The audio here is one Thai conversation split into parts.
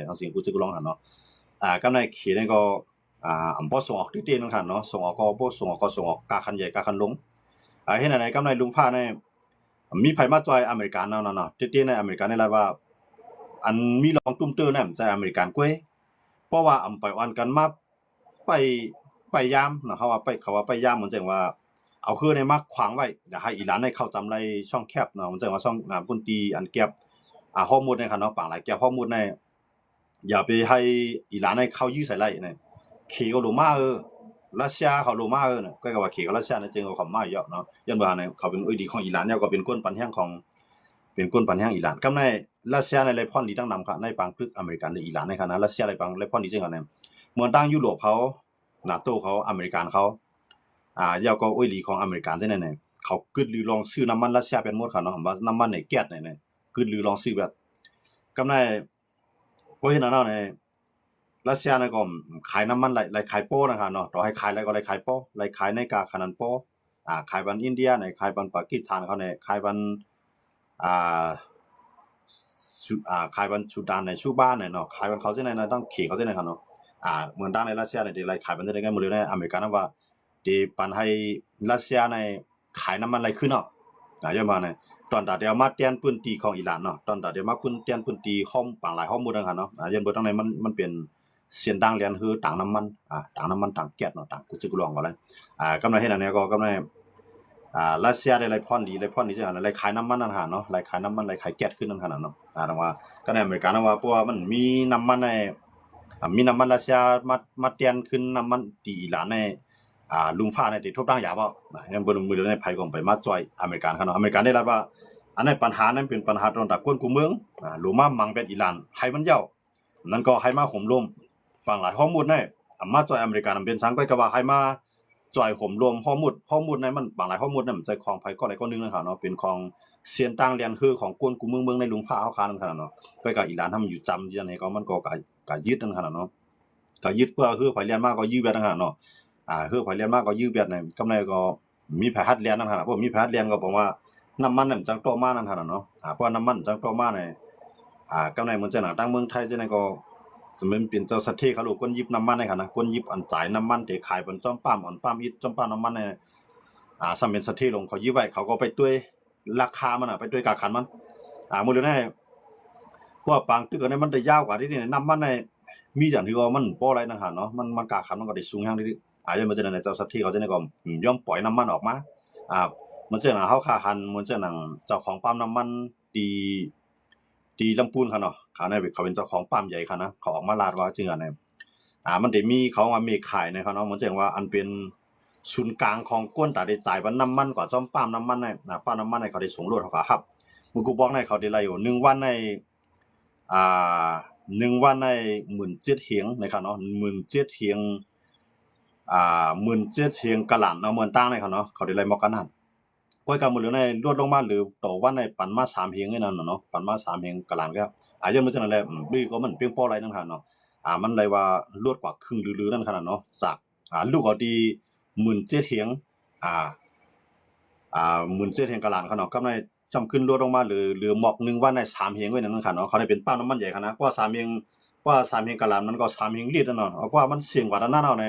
เนี่ยทั้งสิ่งกูจะกูลองหันเนาะก็ในเขียนก็อันพอส่งออกที่เตียนหันเนาะส่งออกก็พอส่งออกก็ส่งออกกาคันใหญ่กาคันลงเห็นอะไรก็ในลุงฟ้าเนี่ยมีไผมาจอยอเมริกันเนาะที่เตียนในอเมริกันนี่แหละว่าอันมีลองตุ้มเตอร์เนี่ยใจอเมริกันกล้วยเพราะว่าอำไปอันกันมาไปยามเนาะเขาว่าไปยามเหมือนจังว่าเอาคือในมาขวางไว้อย่าให้อิหร่านให้เข้าจำไรช่องแคบเนาะเหมือนจังว่าช่องปุ่นตีอันเก็บข้อมูลในคันเนาะปังหลายเก็บข้อมูลในอย่าไปให้อิหร่านให้เข้ายื้อใส่ไรเนี่ยขี่ก็ลงมารัสเซียเขาลงมาเนี่ยก็ว่าขี่กับรัสเซียเนี่ยจึงเอาเข้ามาเยอะเนาะยันว่าเนี่ยเขาเป็นดีของอิหร่านเนี่ยก็เป็นก้นปันแห้งของเป็นก้นปันแห้งอิหร่านก็ในรัสเซียในไรพ่อนดีตั้งนำค่ะในปังพลึกอเมริกันในอิหร่านในขณะรัสเซียไรปังไรพ่อนดีจริงกันเนี่ยเมืองตั้งยุโรปเขานาโต้เขาอเมริกันเขายาวก็อุ้ยหลีของอเมริกันได้แน่ๆเขากึดลือลองซื้อน้ำมันรัสเซียเป็นหมดค่ะเนาะว่าน้ำมันในแก๊สเนี่ยกึดลือลองซื้อแบบก็ในก็เห็นแล้วในรัสเซียเนี่ยก็ขายน้ำมันไรขายโป้นะครับเนาะต่อให้ขายอะไรก็ไรขายโป้ไรขายในกาขนาดโป้ขายบันอินเดียในขายบันปากีสถานเขาในขายบันขายบันสุดานในชูบ้านในเนาะขายบันเขาที่ไหนนะต้องขี่เขาที่ไหนครับเนาะเหมือนด้านในรัสเซียในไรขายบันที่ไหนกันหมดเลยในอเมริกันนะว่าดีปันให้รัสเซียในขายน้ำมันไรขึ้นเนาะเยอะมากเนี่ยตอนตัดเดียวมาเตียนปืนตีของอิหร่านเนาะตอนตัดเดียวมาเตียนปืนตีข้อมปังหลายข้อมูลนะครับเนาะยันเบอร์ตั้งในมันเป็นเสียนดังเรียนคือต่างน้ำมันต่างน้ำมันต่างแก๊สเนาะต่างกุศลลองกันเลยกำไรให้นั่นเนี่ยก็กำไรรัสเซียได้ไรพ่อนดีจังอะไรขายน้ำมันนั่นหาเนาะไรขายน้ำมันไรขายแก๊สขึ้นนั่นขนาดเนาะแต่ว่าก็ในอเมริกานะว่าเพราะว่ามันมีน้ำมันในมีน้ำมันรัสเซียมาเตียนขึ้นน้ำมันตีอิหร่านในลุงฟ้าในติดทบตั้งยาบ่ยังบ่มือในภัยของไปมาจอยอเมริกันเขาเนาะอเมริกันได้รับว่าอันนั้นปัญหานั้นเป็นปัญหาตรงตะก้นกูเมืองหรือมามังเป็นอิหร่านให้มันเย้านั่นก็ให้มาข่มรวมฟังหลายข้อมูลในมาจอยอเมริกันเป็นสังก็ว่าให้มาจอยข่มรวมข้อมูลในมันบางหลายข้อมูลนั้นใจของภัยก็อะไรก็นึงนะครับเนาะเป็นของเสียนต่างเรียนคือของก้นกูเมืองในลุงฟ้าเฮาคานั่นขนาดเนาะก็กับอิหร่านทำอยู่จำที่ไหนก็มันก็ยึดนั่นขนาดเนาะก็ยึดเพื่อคือไผเรียนมากก็ยื้อแบบนั้นขนาดเนาะคือไผเรียนมากก็ยื้อแบบนั้นกำไรก็มีแผนเรียนนั่นขนาดเพราะมีแผนเรียนก็บอกว่าน้ำมันนั่นจังโตมานั่นขนาดเนาะเพราะน้ำมันจังโตมาในกำไรเหมือนจะหนังตั้งเมืองไทยจะไหนก็สมมุติเป็นเจ้าสัตย์ที่เขาลูกก้นยิบน้ำมันในขนาดก้นยิบอันจ่ายน้ำมันที่ขายบนจ้อมป้ามอ่อนป้ามอิดจ้อมป้ามน้ำมันในสมเป็นสัตย์ที่ลงเขายิบไว้เขาก็ไปด้วยราคามันไปด้วยกาขันมันหมดเลยนะพวกปังตึกอันนี้มันได้ยาวกว่าที่นี่น้ำมันในมีอย่างที่ว่ามันป้ออะไรนั่นขนาดเนาะมันกาขันมันก็ได้สูงอย่างนี้ยังมันจะในเจ้าสัตย์ที่เขาจะในก็ย่อมปล่อยน้ำมันออกมามันจะหนังเขาคาหันมันจะหนังเจ้าของปั๊มน้ำมันดีลำพูนค่ะเนาะเขาในเขาเป็นเจ้าของปั๊มใหญ่ค่ะนะเขาออกมาลาดว่าจริงอันนี้มันได้มีเขาว่ามีขายในเขาเนาะมันจะว่าอันเป็นศูนย์กลางของก้นตาได้จ่ายว่าน้ำมันกว่าจอมปั๊มน้ำมันในปั๊มน้ำมันในเขาได้ส่งรถเขาครับมึงกูบอกในเขาได้ไรอยู่1วันใน1วันใน17,000เฮียงในค่ะเนาะ17,000เฮียง17,000เฮียงกะหลั่นเนาะเหมือนตั้งในเขาเนาะเขาได้ไรมอกกันนั่นก้อยกำมือหรือในลดลงมาหรือต่อวันในปันมา3เฮียงนี่นั่นเนาะปันมา3เฮียงกะหลั่นก็ยังมันจังนั้นแหละบี้ก็มันเพียงพอไรนั่นค่ะเนาะมันเลยว่าลดกว่าครึ่งหรือนั่นขนาดเนาะจากลูกก็ดี17,000เฮียง17,000เฮียงกะหลั่นเขาเนาะก็ในจำขึ้นลดลงมาหรือหมอก1วันใน3เฮียงไว้นั่นค่ะเนาะเขาได้เป็นปั๊มน้ำมันใหญ่ค่ะนะกว่า3เฮียงกะหลั่นมันก็3เฮียงลิตรนั่นเนาะเพราะว่ามันเสี่ยงกว่านั้นเอาใน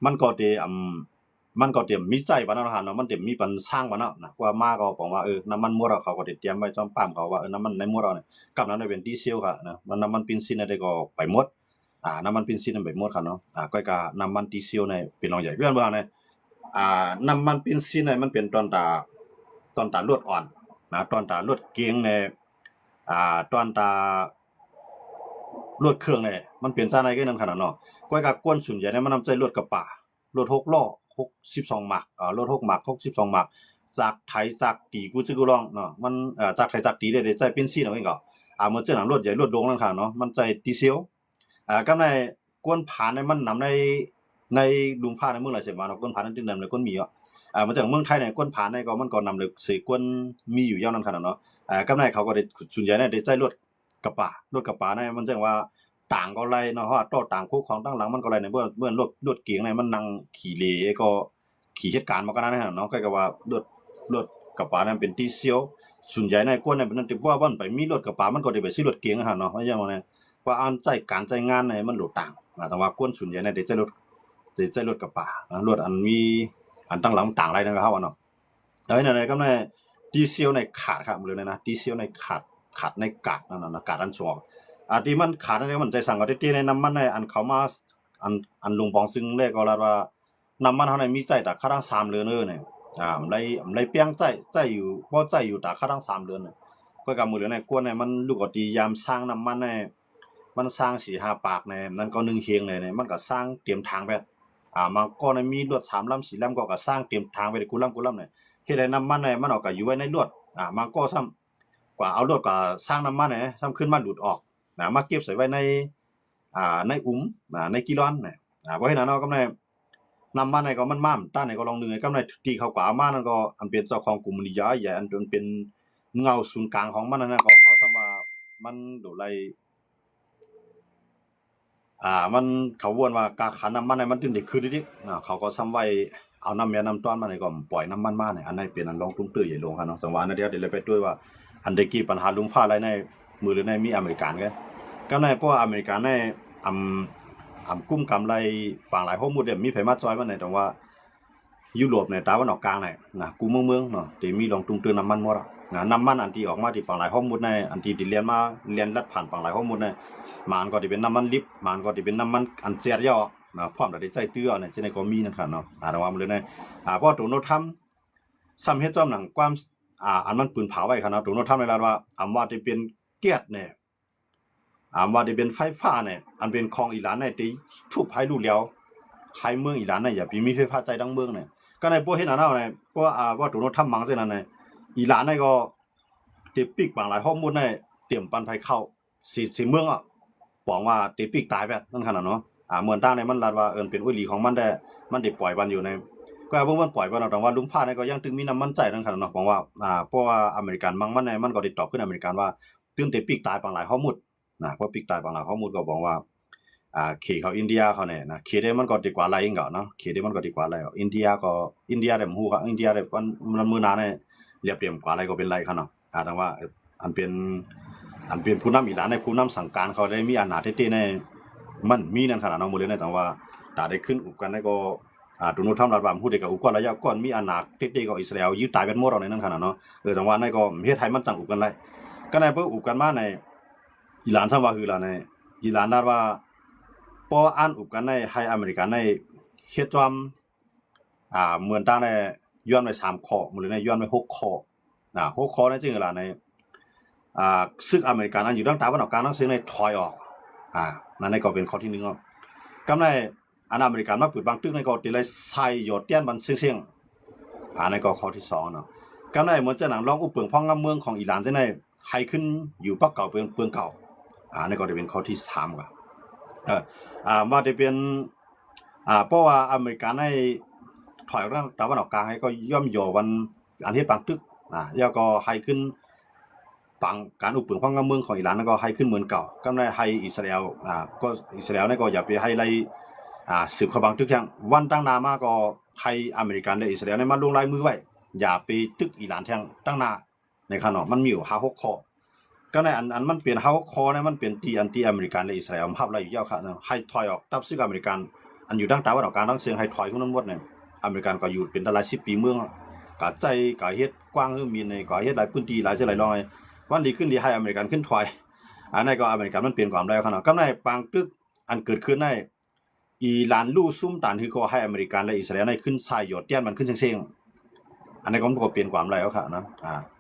มันก็ได้มันก็เตรียมมีใจปานนั้นหั่นเนาะมันเตรียมมีปันสร้างปานนั้นนะว่ามาก็บอกว่าน้ำมันมั่วเขาก็ได้เตรียมไว้จอมปามเขาว่าน้ำมันในมั่วเราเนี่ยกับนั้นได้เป็นดีเซลค่ะนะมันน้ำมันเบนซินได้ก็ไปหมดน้ำมันเบนซินไปหมดค่ะเนาะก็น้ำมันดีเซลเนี่ยเป็นรองใหญ่เพื่อนบ่เนี่ยน้ำมันเบนซินเนี่ยมันเป็นตอนตาลวดอ่อนนะตอนตาลวดเกียงเนี่ยตอนตาลวดเครื่องเนี่ยมันเปลี่ยนซะในก็นั่นขนาดเนาะก็กวนส่วนใหญ่เนี่ยมันนำใจลวดกระป๋ารถ6ล้อ62หมักรถ6หมัก62หมักจากไถจากตีกูจึกูลองเนาะมันจากไถจากตีได้ใจเป็นซี่เนาะเองก็มันเจอหนังรถใหญ่รถโรงนั่นค่ะเนาะมันใจดีเซลกำในกวนผ่านในมันนำในลุงฟ้าในเมืองหลายเสมาเนาะกวนผ่านนั้นตึงนำในกวนมีมันจากเมืองไทยเนี่ยกวนผ่านในก็มันก็นำเลยสิกวนมีอยู่ยาวนั่นค่ะเนาะกำในเขาก็ได้ส่วนใหญ่เนี่ยได้ใจรถกระบะในมันจังว่าต่างก็ไรเนาะเพราะว่าต่างคู่ของตั้งหลังมันก็ไรในเมื่อรถเก๋งในมันนั่งขี่เลก็ขี่เหตุการณ์มาก็นั้นเนาะก็ว่ารถกระบะนั้นเป็นดีเซลส่วนใหญ่ในกวนเนี่ยเป็นนั่นที่ว่าบ่อนไปมีรถกระบะมันก็ได้ไปซื้อรถเก๋งเนาะว่าอย่างนั้น ว่าอันใจการใจงานในมันหลุดต่างแต่ว่ากวนส่วนใหญ่ในเดี๋ยวใจรถกับป่ารถอันมีอันตั้งหลังต่างอะไรนะครับว่าเนาะแล้วในก็ในดีเซลในขาดครับเลยนะดีเซลในขาดในกาดนั่นนะกาดอันสองที่มันขาดนั่นมันใจสั่งเอาที่ในน้ำมันในอันเขามาอันลุงปองซึ่งเลขก็แล้วว่าน้ำมันเขาในมีใจแต่ค่าตั้ง3 เดือนเนี่ยไม่เปียงใจอยู่เพราะใจอยู่แต่ค่าตั้ง3 เดือนก็กับมือเหลือในกวนในมันลูกกตียามสร้างน้ำมันในมันสร้าง4-5 ปากในนั่นก็1 เฮียงเลยเนี่ยมันก็สร้างเตรียมทางแบบมันก็ในมีรถ3 ลำ4 ลำก็สร้างเตรียมทางไปกุลำเนี่ยเฮ็ดให้น้ำมันในมันออกก็อยู่ไว้ในรถมันก็ซ้ำกว่าเอารถก็สร้างน้ำมันเนี่ยซ้ำขึ้นมาหลุดออกมาเก็บใส่ไว้ในในในกิลอนเนี่ยเพราะฉะนั้นเนาะก็ในน้ำมันในก็มันม่ามต้านในก็ลองนึงก็ในที่เขากว่ามานั่นก็อันเป็นเจ้าของกลุ่มนิยายใหญ่อันเป็นเงาศูนย์กลางของมันนั่นก็เขาซ้ำว่ามันโดดไล่มันเขาวนว่ากาขันน้ำมันในมันดึงได้คืนนิดๆเขาก็ซ้ำไว้เอาน้ำแม่น้ำต้อนมาในก็ปล่อยน้ำมันมาเนี่ยอันนั้นเป็นอันลองตุ้มตื้อใหญ่ลงครับเนาะจังหวะนั้นเดี๋ยวเลยไปด้วยว่าอันใดกี่ปัญหาลุมฟ้าอะไรในมือหรือในมีอเมริกันก็ในเพราะอเมริกันในกุ้มกำไรปางหลายข้อมูลเนี่ยมีไผมาจอยมันในแต่ว่ายุโรปในตะวันออกกลางนะกูเมืองเนาะที่มีลองตุ้มตื้อน้ำมันหมดน้ำมันอันที่ออกมาที่ปางหลายข้อมูลในอันที่เรียนลัดผ่านปางหลายข้อมูลในมันก็ที่เป็นน้ำมันลิปมันก็ที่เป็นน้ำมันอันเสียดย่อนะพร้อมได้ใจเตื้อเนี่ยที่ในก็มีนะครับเนาะแต่ว่ามันเลยในเพราะตัวโน้ตทำซ้ำเฮ็ดจอมหนังความอันมันปืนเผาไว้ครับเนาะตัวโน้ตทำในลาว่าว่าที่เป็นเกียรติเนี่ยว่าที่เป็นไฟฟ้าเนี่ยอันเป็นของอิหร่านเนี่ยที่ทุบให้รู้แล้วให้เมืองอิหร่านเนี่ยอย่ามีไฟฟ้าใจดังเมืองเนี่ยก็ในพวกเฮ็ดอันนั้นเนี่ยเพราะว่าตัวโน้ตทำมังเช่นนั้นเนี่ยอิหร่านเนี่ยก็ติดปีกบางหลายข้อมูลเนี่ยเตรียมปันภัยเข้าสิเมืองบอกว่าติดปีกตายแบบนั่นขนาดเนาะเมืองต้าในมันลาดว่าเป็นอุ้ยหลีของมันได้มันได้ปล่อยวันอยู่ในก็พวกมันปล่อยวันแต่ว่าลุมฟ้าเนี่ยก็ยังตึงมีน้ำมันใจนั่นขนาดเนาะบอกว่าเพราะว่าอเมริกันบางมันในมันก็ติดต่อขึ้นอเมริกันว่าตื่นติดปีกตายบางหลายข้อมูลเพราะปีกตายบางหลายข้อมูลก็บอกว่าเขตเขาอินเดียเขาเนี่ยนะเขตได้มันก็ดีกว่าอะไรเองก็เนาะเขตได้มันก็ดีกว่าอะไรอินเดียได้ฮู้ครับอินเดียได้มันมือหน้าเนี่ยเรียบเรียงกว่าอะไรก็เป็นไรเขาเนาะแต่ว่าอันเป็นผู้นำอิหร่านในผู้นำสั่งการเขาได้มีอำนาจเต็มๆในมันมีนั่นขนาดนั้นหมดเลยนะแต่ว่าถ้าได้ขึ้นอุปกันได้ก็ตุนุทำรัฐบาลผู้ใดก็อุปกรณ์ระยะก่อนมีอำนาจเต็มๆก็อิสราเอลยึดตายเป็นหมดเอาในนั้นขนาดเนาะแต่ว่าในก็ประเทศไทยมันจังอุปกันไรก็ในเพิ่นอุปกันมาในอิหร่านซ้ำว่าคือล่ะในอิหร่านนัดว่าพออันอุปกันในให้อเมริกันในเฮ็ดจอมเหมือนตั้งได้ย้อนไป3 ข้อมื้อในย้อนไป6 ข้อ6 ข้อนั่นจริงล่ะในซึ่งอเมริกันอันอยู่ทางตะวันออกกลางทั้งซึ่งในถอยออกนั่นในก็เป็นข้อที่1ครับกำไรอันอเมริกันมาเปิดบางตึกในก็ติเลยใส่ยอดเตี้ยนบันเสี่ยงในก็ข้อที่2เนาะกำไรเหมือนจะหนังลองอุปเปิงพ่องงำเมืองของอิหร่านจังได๋ให้ขึ้นอยู่ปักเก่าเปืองเก่าในก็จะเป็นข้อที่3ครับว่าจะเป็นเพราะว่าอเมริกันในถอยทางตะวันออกกลางให้ก็ย่อมย่อวันอันที่บางตึกแล้วก็ให้ขึ้นปังการอุปเปิงพ่องงำเมืองของอิหร่านก็ให้ขึ้นเหมือนเก่ากำไรให้อิสราเอลก็อิสราเอลนี่ก็อย่าไปให้ไล่สืบเข้าบางตึกอย่างวันตั้งนามาก็ให้อเมริกันและอิสราเอลมาลงลายมือไว้อย่าไปตึกอิหร่านแทงตั้งนาในขณะมันมีอยู่5-6 ข้อก็ในอันมันเปลี่ยน5-6 ข้อเนี่ยมันเป็นตีอันตี้อเมริกันและอิสราเอลภาพอะไรอยู่ยาวครับให้ถอยออกตับซึ่งอเมริกันอันอยู่ทางตะวันออกกลางทั้งเสียงให้ถอยขึ้นนั้นหมดเนี่ยอเมริกันก็อยู่เป็นหลาย10 ปีเมืองก็ใจก็เฮ็ดกว้างคือมีในก็เฮ็ดหลายพื้นที่หลายหลายรอยวันดีขึ้นดีให้อเมริกันขึ้นถอยอันนั้นก็อเมริกันมันเปลี่ยนความได้ขนาดก็ในปางตึกอันเกิดขึ้นในอิหร่านลู่ซุ่มตานที่ก็ให้อเมริกันและอิสราเอลในขึ้นสายหยดเตี้ยนมันขึ้นเซ็งๆอันนี้ก็มันก็เปลี่ยนความได้แล้วค่ะนะ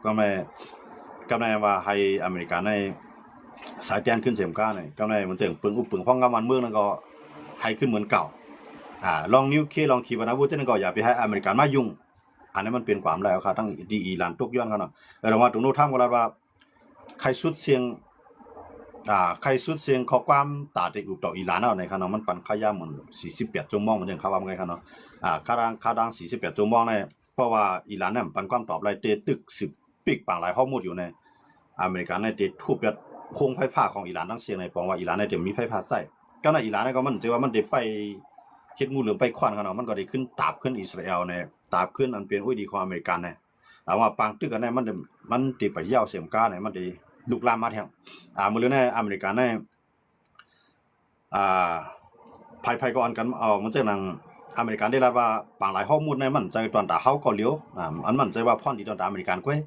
ก็ไม่ว่าให้อเมริกันในสายเตี้ยนขึ้นเสียมก้าเนี่ยก็ไม่มันเจิงปึงอุปปึงพ่องกำมันเมืองนั่นก็ให้ขึ้นเหมือนเก่าลองนิวเคลียร์ลองขีปนาวุธนั่นก็อย่าไปให้อเมริกันมายุ่งอันนี้มันเปลี่ยนความได้แล้วค่ะทั้งดีอิหร่านตกย้อนเขาเนาะแต่ว่าตรงโน้นทำกันว่าใครสุดเสียงข้อความตาได้อุปต่ออิหร่านเอาในขณะมันปันขยะมัน48 ชั่วโมงมันจังเขาว่าไงครับเนาะค่าดัง48 ชั่วโมงเนี่ยเพราะว่าอิหร่านเนี่ยปันความตอบรายเตตึก10 ปีกปางหลายข้อมูลอยู่ในอเมริกันในเตทุบยัดโครงไฟฟ้าของอิหร่านทั้งเสียงในปองว่าอิหร่านในเตมีไฟฟ้าใช้ก็ในอิหร่านเนี่ยก็มันจะว่ามันได้ไปเฮ็ดงูเหลือมไปควันกันเนาะมันก็ได้ขึ้นตาบขึ้นอิสราเอลเนี่ยตาบขึ้นอันเป็นอุ้ยดีของอเมริกันเนี่ยแต่ว่าปางตึกกันเนี่ยมันติไปยาวเสียมก้าเนี่ยมันได้ลุกลามมาแทงมื้อนี้อเมริกันเนี่ย อ่าภัยก่อนกันมันจะนังอเมริกันได้รับว่าบางหลายข้อมูลในมันใจตอนตาเฮาก็เลี้ยวอันมันใจว่าพ่อนดีตอนตาอเมริกันก้วย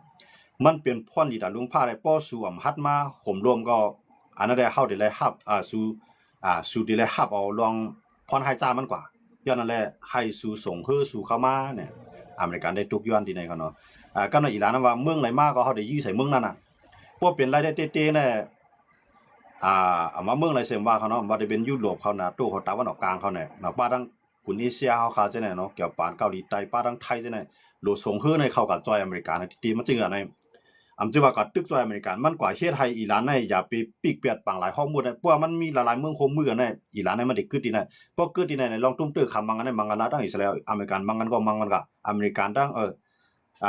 มันเป็นพ่อนดีตาลุงผ้าได้ป้อสู่ฮัดมาห่มรวมก็อันนั้นได้เฮาได้เลยฮับสู่ได้เลยฮับเอาลองพ่อนให้จ้ามันกว่าย้อนนั่นแหละให้สู่ส่งสู่เข้ามาเนี่ยอเมริกันได้ทุกย้อนที่ไหนกันเนาะก็ในอีหลานนั้นว่าเมืองไหนมาก็เฮาได้ยี่ใส่เมืองนั้นน่ะพวกเป็นรายได้เต้ๆเนี่ยเอามาเมืองไรเสียมว่าเขาเนาะว่าได้เป็นยุโรปเขานะตู้เขาตะวันออกกลางเขาเนี่ยป้าดังกุนเอเชียเขาขาจังได๋เนาะเกี่ยวปานเกาหลีใต้ป้าดังไทยจังได๋โลส่งฮื้อในเข้ากับจอยอเมริกาในที่มันจึงอ่ะในจึงว่าก็ตึกจอยอเมริกันมันกว่าเฮ็ดให้อิหร่านในอย่าไปปีกเปียดปังหลายข้อมูลนะเพราะว่ามันมีหลายๆเมืองโคมมือกันในอิหร่านในมันได้กึดที่ไหนเพราะกึดที่ไหนลองตุ้มตื้อคำมังกันในมังกันละทั้งอิสราเอลอเมริกันมังกันก็มังกันก็อเมริกันทั้ง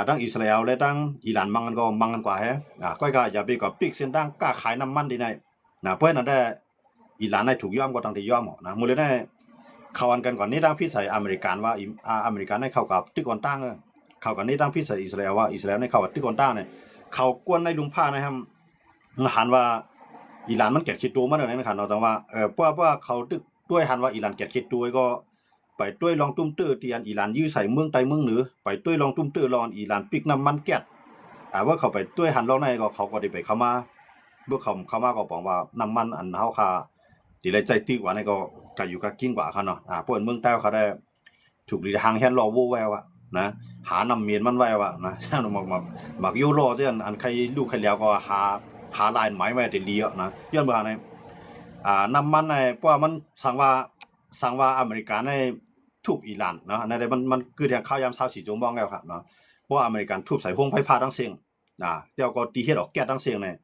ทั้งอิสราเอลและทั้งอิหร่านมังกันก็มังกันกว่าแฮก้อยก็อย่าไปกับปีกเส้นตั้งกล้าขายน้ำมันที่ไหนเพราะฉะนั้นได้อิหร่านได้ถูกย่อมก็ตั้งที่ย่อมนะมื้อเลยได้เข้าอันกันก่อนนี้ดังพิสัยอเมริกันว่าอเมริกันได้เข้ากับตึกก่อนตั้งเข้ากันนี้ดังพิสัยอิสราเอลว่าอิสราเอลได้เข้ากับตึกก่อนตั้งเนี่ยเขากวนในลุงผ้านะครับหันว่าอิหร่านมันแกะคิดตัวมาแล้วนะครับเนาะจังว่าเพราะว่าเขาตึกด้วยหันว่าอิหร่านแกะคิดตัวก็ไปด้วยลองตุ้มตื้อที่อันอิหร่านยื้อใส่เมืองใต้เมืองเหนือไปด้วยลองตุ้มตื้อรอนอิหร่านปิกน้ำมันแก๊สว่าเขาไปด้วยหันรอบในก็เขาก็ได้ไปเข้ามาเมื่อเข้ามาก็บอกว่าน้ำมันอันเฮาค่าที่ได้ใจตีกว่านี่ก็อยู่ก็กินกว่าเขาเนาะพวกเมืองใต้เขาได้ถูกลีทางแฮนรอโวแววอะนะหานำเมียนมันไว้ว่านะใช่มักยูโรจังอันใครลูกใครแล้วก็หาลายหมายไว้ได้ดีอ่ะนะย้อนบ่ในน้ำมันในเพราะว่ามันสั่งว่าอเมริกาในทุบอิหร่านเนาะในได้มันคือทางข้าวยามเช้า4จงบ้องแล้วครับเนาะเพราะว่าอเมริกันทุบใส่โรงไฟฟ้าทั้งเสียงเดี๋ยวก็ตีเฮ็ดออกแก๊สทั้งเสียงใ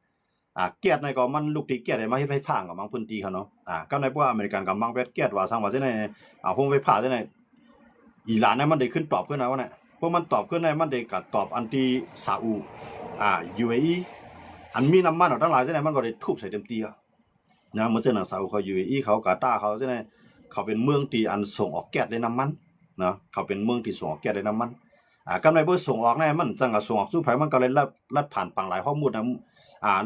นแก๊สในก็มันลูกตีแก๊สได้มาเฮ็ดไฟฟ้ากับบางพื้นที่เขาเนาะก็ในเพราะว่าอเมริกันกับมังแก๊สว่าสั่งว่าจังได๋โรงไฟฟ้าจังได๋อิหร่านเนี่ยมันได้ขึ้นตอบขึ้นนะว่าเนี่ยเพราะมันตอบขึ้นในมันได้กัดตอบอันที่ซาอุUAE อันมีน้ำมันทั้งหลายจังได๋มันก็ได้ทุบใส่เต็มที่อ่ะนะมันจังนั้นซาอุเขา UAE เขากาตาร์เขาจังได๋เขาเป็นเมืองที่อันส่งออกแก๊สได้น้ำมันเนาะเขาเป็นเมืองที่ส่งออกแก๊สได้น้ำมันกำไรเบ่ส่งออกแน่มันจังก็ส่งออกสู่ไผมันก็เลยลัดผ่านปังหลายข้อมูลนะ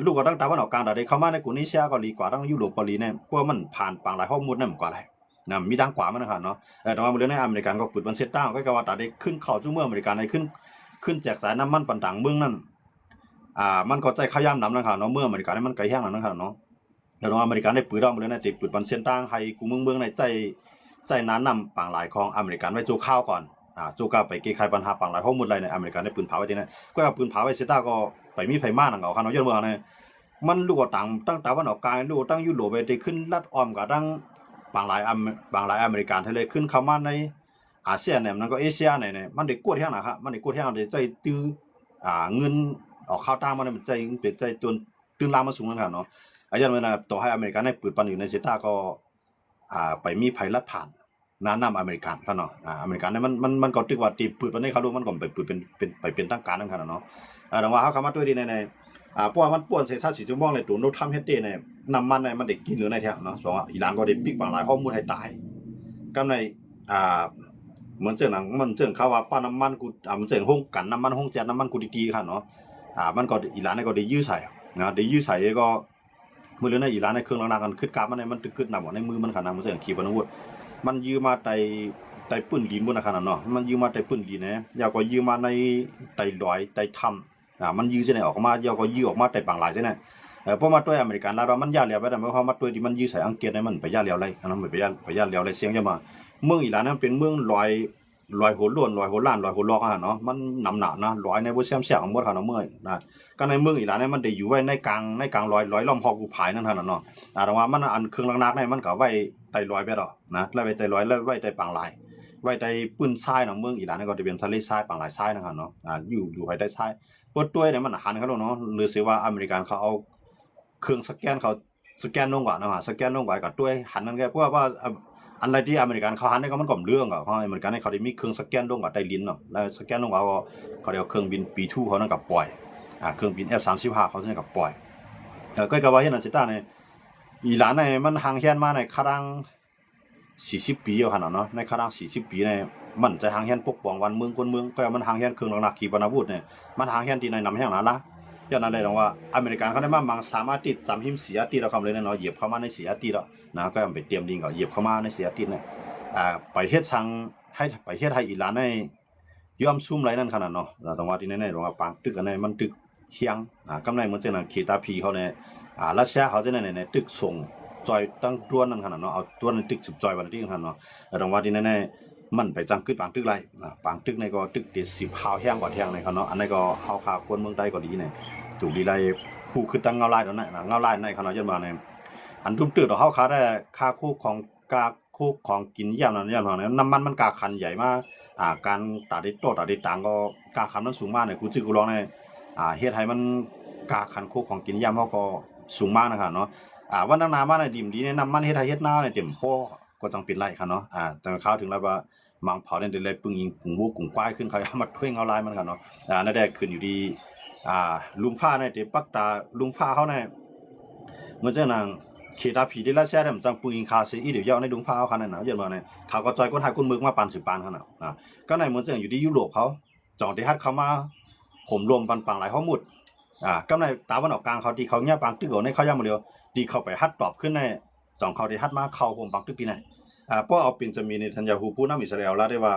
ลูกก็ตั้งตะวันออกกลางได้เข้ามาในกุนเอเชียเกาหลีกว่าทั้งยุโรปเกาหลีเนี่ยเพราะมันผ่านปังหลายข้อมูลนั่นกว่าหลายนะมีดังกว่ามันนะครับเนาะแต่ว่ามื้อในอเมริกันก็ปึดมันเซตดาวน์ก็ว่าตาได้ขึ้นเข้าสู่เมืองอเมริกันได้ขึ้นแจกสายน้ำมันปันต่างเมืองนั่นมันก็ใจขย่ำนำนะครับเนาะเมืองอเมริกันมันไกลแห้งแล้วนะครับเนาะแล้วอเมริกันได้ปืนดาวมื้อในติปืนมันเส้นต่างให้กูเมืองในใจนั้นนำปังหลายของอเมริกันไว้โจข้าวก่อนโจก้าไปแก้ไขปัญหาปังหลายข้อมูลอะไรในอเมริกันได้ปืนเผาไว้ที่นั่นก็เอาปืนเผาไว้เซตดาวก็ไปมีไผมานั่นเอาครับเนาะย้อนเมืองเนี่ยมันลูกตั้งตะวันออกกลางลูกตั้งยุโรปไปได้ขึ้นลัดอ้อมกับตั้งบางหลายอเมริกันทะเลขึ้นเข้ามาในอาเซียนเนี่ยมันก็เอเชียเนี่ยมันได้กวดแห้งนะครับมันได้กวดแห้งได้ใจตื้อเงินออกข้าวตามมันเป็นใจเป็นใจตื่นลามมาสูงนะครับเนาะอย่างนั้นต่อให้อเมริกันได้ปืนปันอยู่ในเซตาก็ไปมีภัยลัดผ่านนำอเมริกันครับเนาะอเมริกันเนี่ยมันก็ตึกว่าตีปืนปันนี้เขาดูมันก็ไปปืนเป็นตั้งการนั่นครับเนาะแต่ว่าเขาเข้ามาด้วยดีในเพราะว่ามันป่วนเศษซากสีจุ่มบ้องเลยตัวโน้ตทำเฮ็ดเด้เนี่ยน้ำมันเนี่ยมันได้กินหรือในแท้เนาะว่าอิหร่านก็ได้ปิกบางหลายข้อมูลให้ตายกับในเหมือนเจิงหนังมันเจิงเขาว่าป้าน้ำมันกูมันเจิงห้องกันน้ำมันห้องแจ๊ดน้ำมันกูดีๆค่ะเนาะมันก็อิหร่านเนี่ยก็ได้ยื้อใส่นะได้ยื้อใส่ก็มื้อเรื่องในอิหร่านในเครื่องล้างกันคึดกราบมันมันตึกๆนำในมือมันค่ะนะมันเจิงขีปนาวุธมันยื้อมาไต่ปืนลีนบ่นะครับเนาะมันยื้อมาไต่ปืนลีนนะยาวก็ยื้อมาในไต่ลอยไต่ถ้ำมันยื้อจังได๋ออกมายาวก็ยื้อออกมาไต่ปังหลายจังได๋เพราะมาด้วยอเมริกันแล้วมันย่าเหลียวไปแต่เพราะมาด้วยที่มันยื้อใส่อังกฤษเนี่ยมันไปย่าเหลียวไรอันนั้นไปย่าเหลียวไรเสียงจะมาเมืองอิหร่านนั้นเป็นเมืองลอยหัวล้วนลอยหัวล้านลอยหัวลอกเนาะมันนำหนานะลอยในบ่แซมแซงของหมดเขาเนาะเมื่อยนะก็ในเมืองอิหร่านเนี่ยมันได้อยู่ไว้ในกลางลอยล้อมหอกกูผายนั่นท่านเนาะแต่ว่ามันอันเครื่องลักๆเนี่ยมันก็ไว้ไต่ลอยไปดอกนะแล้วไว้ไต่ลอยแล้วไว้ไต่ปังหลายไว้ไต่ปืนทรายเนาะเมืองอิหร่านเนี่ยก็จะเป็นทะเลทรายปังหลายทรายนะครับเนาะอยู่ไว้ได้ทรายปดด้วยเนี่ยมันหันเขาเนาะหรือสิว่าอเมริกันเขาเอาเครื่องสแกนเขาสแกนลงก่อนนะสแกนลงก่อนกับด้วยหันนั่นแกเพราะว่าอันไรที่อเมริกันเขาหันนี่ก็มันก่อมเรื่องอ่ะเขาอเมริกันเขาได้มีเครื่องสแกนลงกับใต้ลิ้นเนาะแล้วสแกนลงก็เขาเรียกเครื่องบิน B2 เขานั่นกับปล่อยเครื่องบิน F35 เขานั่นกับปล่อยก็กะว่าเฮ็ดนั่นสิตาเนี่ยอิหร่านเนี่ยมันห่างแค่มาในครั้ง40ปีเอาหั่นเนาะในครั้ง40ปีเนี่ยมันจะห่างแค่ปกป้องวันเมืองคนเมืองก็มันห่างแค่เครื่องหนักขีปนาวุธเนี่ยมันห่างแค่ที่ในนำแห่งนั้นละ ย้อนนั้นเลยว่าอเมริกันเขาได้มามังสามารถติดจำหิมเสียติดเราคำเลยเนาะเหยียบเข้ามาในเสียติดแล้วนะก็ไปเตรียมดิงก็เหยียบเข้ามาในเสียติดเนี่ยไปเฮ็ดชังให้ไปเฮ็ดให้อิหร่านในยอมซุ่มไรนั่นขนาดเนาะตรงว่าที่แน่ๆตรงว่าปังตึกกันในมันตึกเฮียงกำไรเหมือนเจ้าขีตาพีเขาเนี่ยรัสเซียเขาจะในตึกส่งจอยตั้งตัวนั่นขนาดเนาะเอาตัวนั้นตึกสุบจอยวันที่ขนาดเนาะตรงว่าที่แน่ๆมันไปจังกึดปังตึกไรปังตึกในก็ตึกเด็ด10ข้าวแห้งกว่าแห้งในเขาเนาะอันนี้ก็ข้าวขากวนเมืองใดก็ดีเนี่ยถูกดีไรคู่คือตั้งเงาลายตรงนั้นเงาลายในเขาเนาะยันมาในอันทุ่มตื่นต่อข้าวขาได้ค่าคู่ของกาคู่ของกินย่ำนั่นย่ำนั่นน้ำมันกาคันใหญ่มากการตัดดิโต้ตัดดิต่างก็กาคันนั้นสูงมากเนี่ยกูจื้อกูร้องเนี่ยเฮ็ดให้มันกาคันคู่ของกินย่ำเขาก็สูงมากนะครับเนาะวันนั้นนามาในดิมดีเนี่ยน้ำมันเฮ็ดให้เฮ็ดหน้าในเต็มโป้ก็จังปิดไล่ครับเนาะแต่เข้าถึงแล้วว่ามังเผาเนี่ยเลยปึงยิงปุ่งวูกุ่งควายขึ้นเขาเอามาถ้วยเงาลายมันครับเนาะนั่นได้ขึ้นอยู่ดีลุงฟ้าในเต็มปักตาลุงฟ้าเขาในเมื่อเจ้านางขีดาผีที่รัสเซียเนี่ยมันจังปึงยิงคาซีอีเดี๋ยวยาวในลุงฟ้าเขาขนาดนั้นเยอะมาเนี่ยเขาก็จอยก้นหายก้นมึกมาปัน10 ปานขนาดก็ในเหมือนเจ้าอยู่ที่ยุโรปเขาจองที่ฮัดเขามาผมรวมปังหลายข้อมูลก็ในตาวันออกกลางเขาที่เขาเงียบปังตึกในเขาย่างมาเดียวดีเข้าไปฮัดตอบขึ้นในสองเขาที่ฮัดมาเข้าผมปังตึกที่ไหนเพราะเอาเป็นจะมีในทันยาฮูผู้นำอิสราเอลแล้วได้ว่า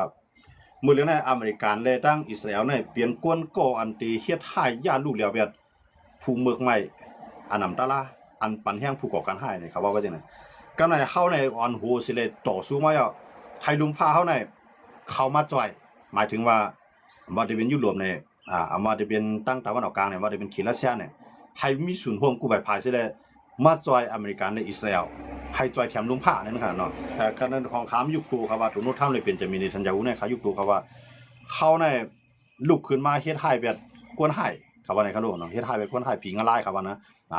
มือเรื่องในอเมริกันเลยตั้งอิสราเอลในเปลี่ยนกวนก่ออันตีเฮ็ดให้ญาติลูกเหลียวแบบผู้เมืองใหม่อันนำตาลาอันปันแห้งผู้ก่อการให้เนี่ยเขาว่าก็จริงนะก็ในเข้าในออนโฮสิเลต่อสู้มาอ่ะให้ลุงฟ้าเข้าในเขามาจ่อยหมายถึงว่าว่าจะเป็นยุโรปเนี่ยมาจะเป็นตั้งตะวันออกกลางเนี่ยว่าจะเป็นขีรัสเซียเนี่ยให้มีศูนย์รวมกู้ภัยภายสิเลยมาจ่อยอเมริกันในอิสราเอลให้จ่อยแถมลุงผ้าเนี่ยนะครับเนาะแต่ขณะของขามยุคตูครับว่าตัวโน้ตทำเลยเป็นจะมีในทันยาวุเนี่ยเขายุคตูครับว่าเขาในลุกขึ้นมาเฮ็ดให้แบบกวนให้ครับว่าในขนมเนาะเฮ็ดให้แบบกวนให้ผีงอะไรครับว่านะ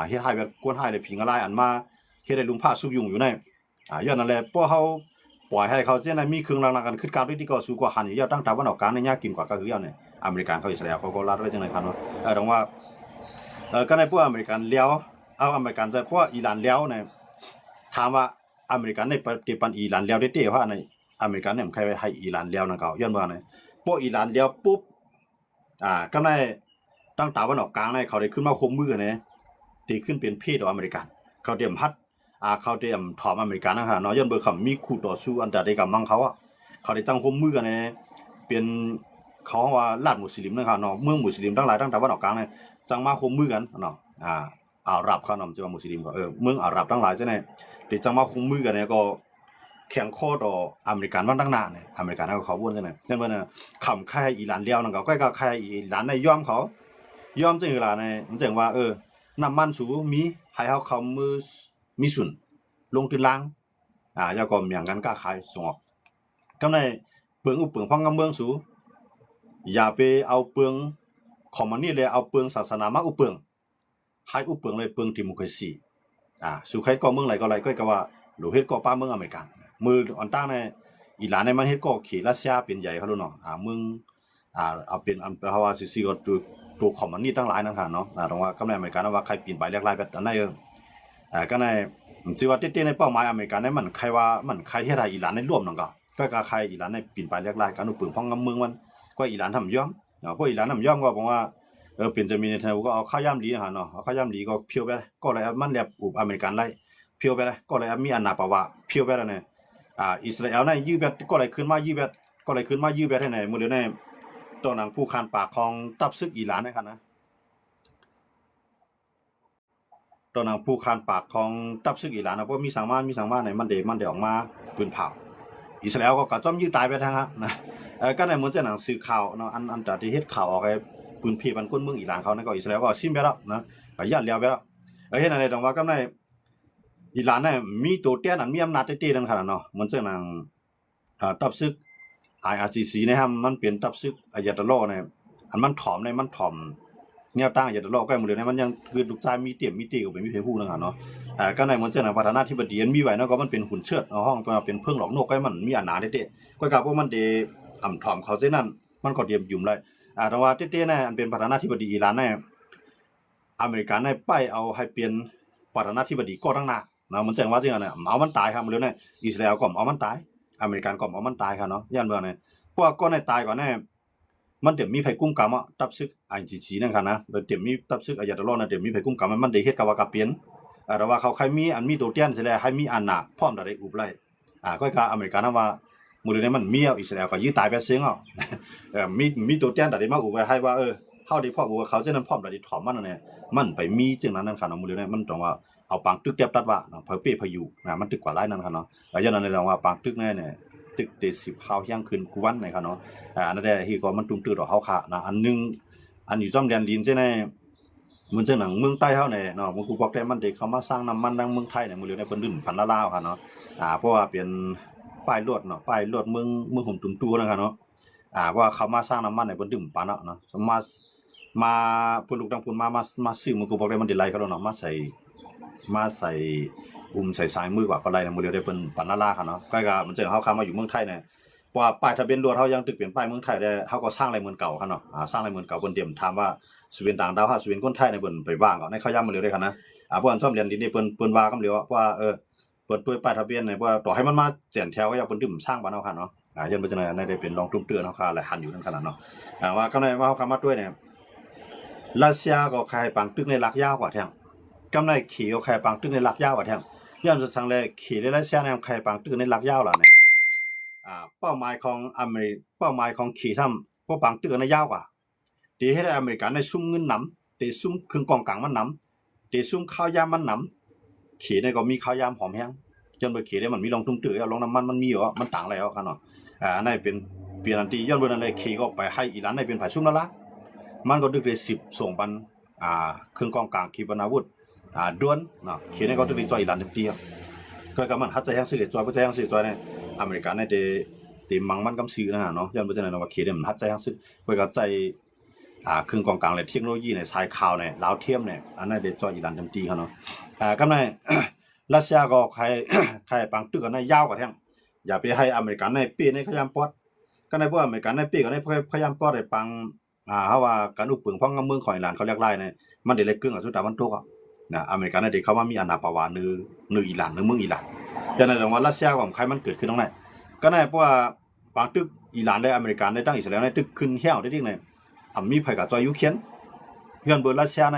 เฮ็ดให้แบบกวนให้เลยผีงอะไรอันมาเฮ็ดให้ลุงผ้าสุกยุ่งอยู่ในย้อนนั่นแหละพวกเขาปล่อยให้เขาเจ้าในมีเครื่องรางกันขึ้นการที่ก็สู้กว่าหันอยู่ตั้งแต่วันออกการในยากกินกว่าก็คือยอดเนี่ยอเมริกันเขาอิสราเอลเขาก็รัดไว้จังได๋ครับเนาะตรงว่าก็ในพวกอเมริกันเลี้ยวเอาอเมริกันจะพวกอิหร่านเลี้ยวเนี่ยถามว่าอเมริกันในปฏิปันอิหร่านเลี้ยวได้ว่าในอเมริกันเนี่ยใครให้อิหร่านเลี้ยวนั่นเขาย้อนว่าเนี่ยพวกอิหร่านเลี้ยวปุ๊บก็ในตั้งแต่วันออกกลางเนี่ยเขาได้ขึ้นมาคมมือเนี่ยตีขึ้นเป็นเพศของอเมริกันเขาเตรียมฮัดเขาเตรียมถอมอเมริกันนะครับเนาะย้อนเบอร์คำมีคู่ต่อสู้อันใดกับมังเขาอ่ะเขาได้ตั้งคมมือกันเนี่ยเป็นเขาว่าลาดมุสลิมนะครับเนาะเมืองมุสลิมทั้งหลายตั้งแต่วันออกกลางเนี่ยจังมาคมมือกันเนาะอาหรับเขาเนาะจะว่ามุสลิมก็เมืองอาหรับทั้งหลายใช่ไหมเดี๋ยวจังมาคมมือกันเนี่ยก็แข่งข้อต่ออเมริกันวันตั้งนานเนี่ยอเมริกันเขาวนใช่ไหมนั่นว่าเนี่ยคำค่ายอิหร่านเลี้ยวนั่นก็ใกล้กับค่ายอิหร่านในย่อมเขาย่อมจึงเวลาในมันจึงว่าน้ำมันสูมีให้เขามือมีส่วนลงทุนล้างยาก็เมียงกันก้าขายส่งออกก็ในเปลืองอุปเปลืองพังกำเมืองสูอย่าไปเอาเปลืองของมันนี่เลยเอาเปลืองศาสนามาอุปเปลืองให้อุปเปลืองเลยเปลืองดิโมคราซีสุใครก็เมืองไหนก็ไรก็ว่าหรือเฮ็ดก็ป้าเมืองอเมริกันมืออันตั้งในอิหร่านในมันเฮ็ดก็ขี่รัสเซียเป็นใหญ่เขาดูเนาะเมืองเอาเป็นอันเพราะว่าซิก็ตัวของมันนี่ตั้งหลายนั่นค่ะเนาะตรงว่ากำไรอเมริกันว่าใครปีนไปเรียกลายแบบนั้นก็ในจิว่าเต้ๆในเป้าหมายอเมริกันในมันใครว่ามันใครเฮ็ดให้อิหร่านในร่วมนั่นก็ใครอิหร่านในปีนไปเรียกลายกันอุปเปลืองพังกำเมืองมันก็อิหร่านทำย่อมพวกอิหร่านทำย่อมก็บอกว่าเป็นจะมีในไทยก็เอาข้าวย่ำดีนะฮะเนาะเอาข้าวย่ำดีก็เพียวไปเลยก็เลยมันแบบอุปอเมริกันไล่เพียวไปเลยก็เลยมีอันนาปะวะเพียวไปแล้วเนี่ยอิสราเอลในยื้อแบบก็เลยขึ้นมายื้อแบบก็เลยขึ้นมายื้อแบบให้ไหนมื้อเดียวในตัวหนังผู้คานปากของตับซึกอิหร่านนะครับนะตัวหนังผู้คานปากของตับซึกอิหร่านนะเพราะมีสังมาในมันเดออกมาปืนเผาอิสราเอลก็กระจ้อมยื้อตายไปทั้งฮะนะก็ในเหมือนจะหนังสื่อข่าวเนาะอันที่เฮ็ดข่าวออกไอ้ปืนเพมันก้นเมืองอิหร่านเขานั่นก็อิสราเอลก็ซิมไปแล้วนะก็ย่านเลี้ยวไปแล้วเห็นอะไรตรงว่าก็ในอิหร่านเนี่ยมีตัวเตี้ยนั่นมีอำนาจเตี้ยนั่นขนาดเนาะเหมือนจะหนังตับซึก IRGC นะครับมันเปลี่ยนตับซึกอายาตอลเนี่ยอันมันถ่อมในมันถ่อมแนวตั้งอายาตอลใกล้หมดเลยนะมันยังคือลูกชายมีเตี่ยมมีตีก็เป็นมีเพผู้นั่นเนาะก็ในเหมือนจะหนังประธานาธิบดีมีไว้เนาะก็มันเป็นหุ่นเชิดเอาห้องเป็นเพิ่งหลอกนกให้มันมีอำนาจเตี้ยก็กะว่ามันเดอ่ำถ่อมเขาเส้นนั้นมันก็เตรียมยุ่มเลยแต่ว่าเตี้ยๆเนี่ยอันเป็นประธานาธิบดีอิหร่านเนี่ยอเมริกันเนี่ยไปเอาให้เปลี่ยนประธานาธิบดีก็ตั้งหน้านะมันแจ้งว่าจริงเนี่ยเอามันตายครับมันเลยเนี่ยอิสราเอลก็เอามันตายอเมริกันก็เอามันตายครับเนาะย่านเมืองเนี่ยพวกก็ในตายก่อนเนี่ย มันเดี๋ยวมีไผกุ้มกรรมอ่ะตับซึก IGG นั่นค่ะนะเดี๋ยวมีตับซึกอายาตลอนะเดี๋ยวมีไผกุ้มกรรมมันได้เฮ็ดกับว่ากะเปลี่ยนแต่ว่าเขาใครมีอันมีตัวเตี้ยนสิแลให้มีอันน่ะพร้อมได้อุบไล่ก็กะอเมริกันว่ามื้อนี้มันมีเอาอิสราเอลก็ยื้อตายไปเสียงอ่ะมีตัวเตี้ยนได้มาอุบไว้ให้ว่าเฮาได้พร้อมว่าเขาจะนั้นพร้อมได้ถอมมันเนี่ยมันไปมีจึงนั้นนั่นค่ะเนาะมื้อนี้มันต้องว่าเอาปังตึกเตียบตัดว่าเผอเป้พายุมันตึกกว่าหลายนั่นค่ะเนาะแล้วอย่างนั้นเลยว่าปังตึกเนี่ยตึกติ10เฮาเที่ยงคืนกูวันนะครับเนาะอันนั้นได้ที่ก็มันตุ้มตื้อดอกเฮาค่ะนะอันนึงอันอยู่จอมแดนดินใช่ไหมเหมือนจังหนังเมืองใต้เฮาเนี่ยเนาะมันกูบอกได้มันได้เข้ามาสร้างน้ำมันดังเมืองไทยเนี่ยมื้อนี้เพิ่นดึ้นพันละลาวค่ะเนาะเพราะว่าเป็นป้ายรถเนาะป้ายรถเมืองหุ่มตุ้มตู้นะครับเนาะว่าเขามาสร้างน้ำมันเนี่ยเพิ่นดึ้มปานเนาะมาเพิ่นลูกดังพุ่นมาซื้อมันกูบอกได้มันได้ไล่เขาแล้วเนาะมาใส่ใส่สายมือกว่าก็ไล่นะมื้อนี้ได้เพิ่นปันละลาค่ะเนาะก็มันจังเฮาเข้ามาอยู่เมืองไทยเนี่ยว่าป้ายทะเบียนรถเฮายังตึกเปลี่ยนป้ายเมืองไทยได้เฮาก็สร้างลายมือเก่าคั่นเนาะสร้างลายมือเก่าเพิ่นเตรียมถามว่าสุเวียนต่างดาวสุเวียนคนไทยเนี่ยเพิ่นไปว่างก็ในเขาย้ำมาเลยได้คั่นนะเพราะอันซ่อมเรียนดินนี่เพิ่นว่ากำเร็วว่าเปิดป้ายทะเบียนเนี่ยว่าต่อให้มันมาแจ่นแถวก็อย่าเพิ่นดึ้มสร้างบ้านเฮาคั่นเนาะยันบ่จังได๋ได้เป็นรองตุ้มเตือนเฮาค่ะหลายหันอยู่นั่นคั่นเนาะว่ากำได้ว่าเฮาเข้ามาด้วยเนี่ยรัสเซียก็ขายปังตึกในลักยาวกว่าแท้กำได้ขี่ก็ขายปังตึกในลักยาวกว่าแท้ย้อนสังเลยขี่ในรัสเซียเนี่ยขายปังตึกในลักยาวล่ะเนี่ยเป้าหมายของขี่ทำพวกปังตึกในยาวกว่าที่ให้อเมริกันได้ซุ่มเงินนำที่ซุ่มเครื่องกองกลางมันนำที่ซุ่มข้าวยามมันนำขี่ได้ก็มีข้าวยามหอมแฮงจนบ่ขี่ได้มันมีลงตุ้มตื้อลงน้ำมันมีอยู่มันต่างแล้วคั่นเนาะอันนั้นเป็นเปลี่ยนอันที่ย้อนบ่นั่นเลยขี่ก็ไปให้อิหร่านได้เป็นฝ่ายซุ่มละมันก็ดึกได้10ส่งปันเครื่องกองกลางขีปนาวุธด้วนเนาะขี่ได้ก็ดึกได้จอยอิหร่านเต็มที่ก็กำมันหัดใจแฮงซื้อจอยบ่ใจแฮงซื้อจอยเนี่ยอเมริกันได้ตีมังมันกำซื้อนะเนาะย้อนบ่จังได๋ว่าขี่ได้มันหัดใจแฮงซื้อเพิ่นก็ใจเครื่องกองกลางและเทคโนโลยีในสายข่าวเนี่ยลาวเทียมเนี่ยอันนั้นได้จอยอิหร่านเต็มที่คั่นเนาะกำไดรัสเซียก็ใครปังตึกกันได้ยาวกว่าแท้อย่าไปให้อเมริกันในปีในขยามปอดก็ได้พวกอเมริกันในปีก็ได้พยายามปอดได้ปังเฮาว่าการอุปเปิงพ้องกับเมืองของอิหร่านเขาเรียกลายเนี่ยมันได้เลยกึ่งกับสุดตะวันตกนะอเมริกันได้เข้ามามีอาณาปาวานืออิหร่านเมืองอิหร่านฉะนั้นว่ารัสเซียของใครมันเกิดขึ้นตรงไหนก็ได้เพราะว่าปังตึกอิหร่านได้อเมริกันได้ตั้งอิสราเอลได้ตึกขึ้นเหี้ยวได้ดิเนี่ยมีไผก็จอยอยู่เขียนเฮือนเบิดรัสเซียใน